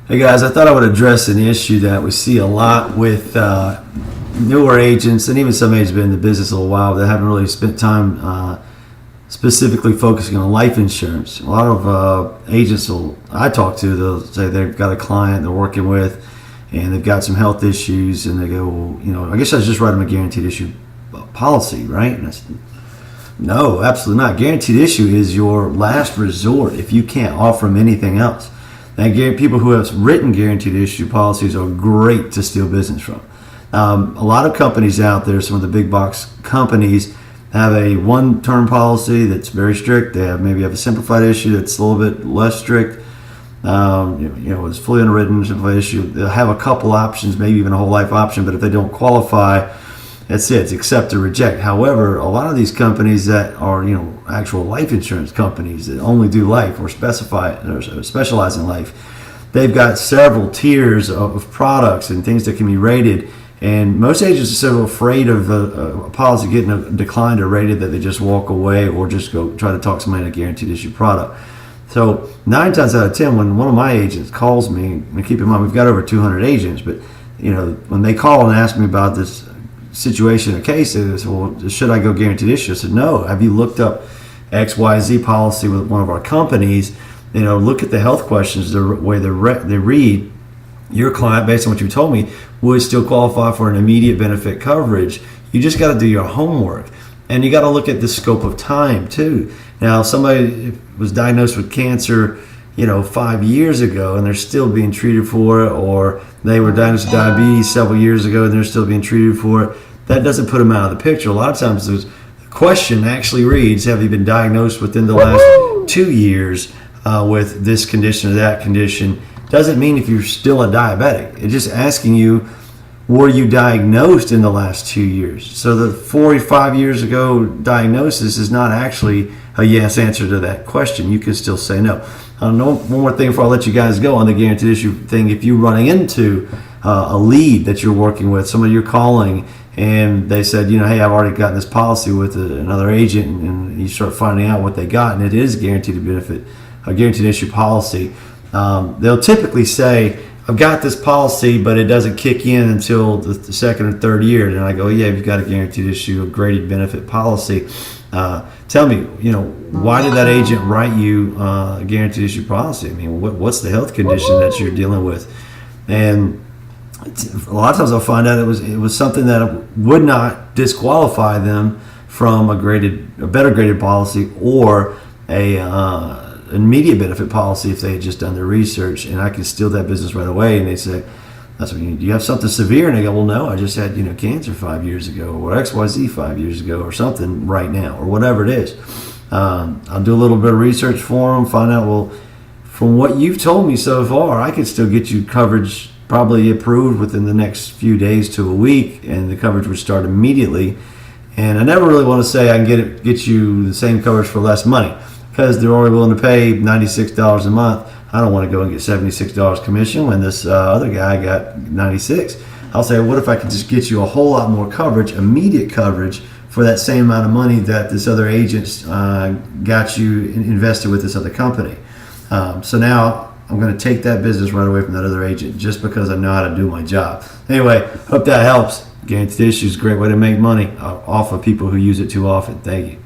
Hey guys, I thought I would address an issue that we see a lot with newer agents and even some agents been in the business a little while that haven't really spent time specifically focusing on life insurance. A lot of agents I talk to, they'll say they've got a client they're working with and they've got some health issues, and they go, well, I guess I should just write them a guaranteed issue policy, right? And I said, no, absolutely not. Guaranteed issue is your last resort if you can't offer them anything else. And people who have written guaranteed issue policies are great to steal business from. A lot of companies out there, some of the big box companies, have a one-term policy that's very strict. They maybe have a simplified issue that's a little bit less strict. It's fully underwritten, simplified issue. They'll have a couple options, maybe even a whole life option, but if they don't qualify, that's it. It's accept or reject. However, a lot of these companies that are, actual life insurance companies that only do life or specialize in life, they've got several tiers of products and things that can be rated. And most agents are so afraid of a policy getting declined or rated that they just walk away or just go try to talk somebody into a guaranteed issue product. So 9 times out of 10, when one of my agents calls me, and keep in mind we've got over 200 agents, but when they call and ask me about this situation or case, they say, well, should I go guaranteed issue? I said, no. Have you looked up XYZ policy with one of our companies? Look at the health questions, the way they read. Your client, based on what you told me, would still qualify for an immediate benefit coverage. You just got to do your homework, and you got to look at the scope of time too. Now, somebody was diagnosed with cancer 5 years ago and they're still being treated for it, or they were diagnosed with diabetes several years ago and they're still being treated for it. That doesn't put them out of the picture. A lot of times the question actually reads, have you been diagnosed within the last 2 years with this condition or that condition? Doesn't mean if you're still a diabetic. It's just asking you, were you diagnosed in the last 2 years? So the 4 or 5 years ago diagnosis is not actually a yes answer to that question. You can still say no. One more thing before I let you guys go on the guaranteed issue thing. If you're running into a lead that you're working with, somebody you're calling, and they said, hey, I've already gotten this policy with another agent, and you start finding out what they got, and it is guaranteed to benefit, a guaranteed issue policy, they'll typically say, I've got this policy, but it doesn't kick in until the second or third year. And I go, yeah, you've got a guaranteed issue, a graded benefit policy. Tell me, why did that agent write you a guaranteed issue policy? I mean, what's the health condition that you're dealing with? And a lot of times I'll find out it was something that would not disqualify them from a better graded policy or an immediate benefit policy if they had just done their research, and I can steal that business right away. And they say, "That's what do you have something severe?" And I go, "Well, no, I just had cancer 5 years ago, or XYZ 5 years ago, or something right now, or whatever it is." I'll do a little bit of research for them, find out, well, from what you've told me so far, I could still get you coverage probably approved within the next few days to a week, and the coverage would start immediately. And I never really want to say I can get you the same coverage for less money, because they're already willing to pay $96 a month. I don't want to go and get $76 commission when this other guy got $96. I'll say, what if I could just get you a whole lot more coverage, immediate coverage, for that same amount of money that this other agent got you invested with this other company. So now I'm going to take that business right away from that other agent just because I know how to do my job. Anyway, hope that helps. Guaranteed issue is a great way to make money off of people who use it too often. Thank you.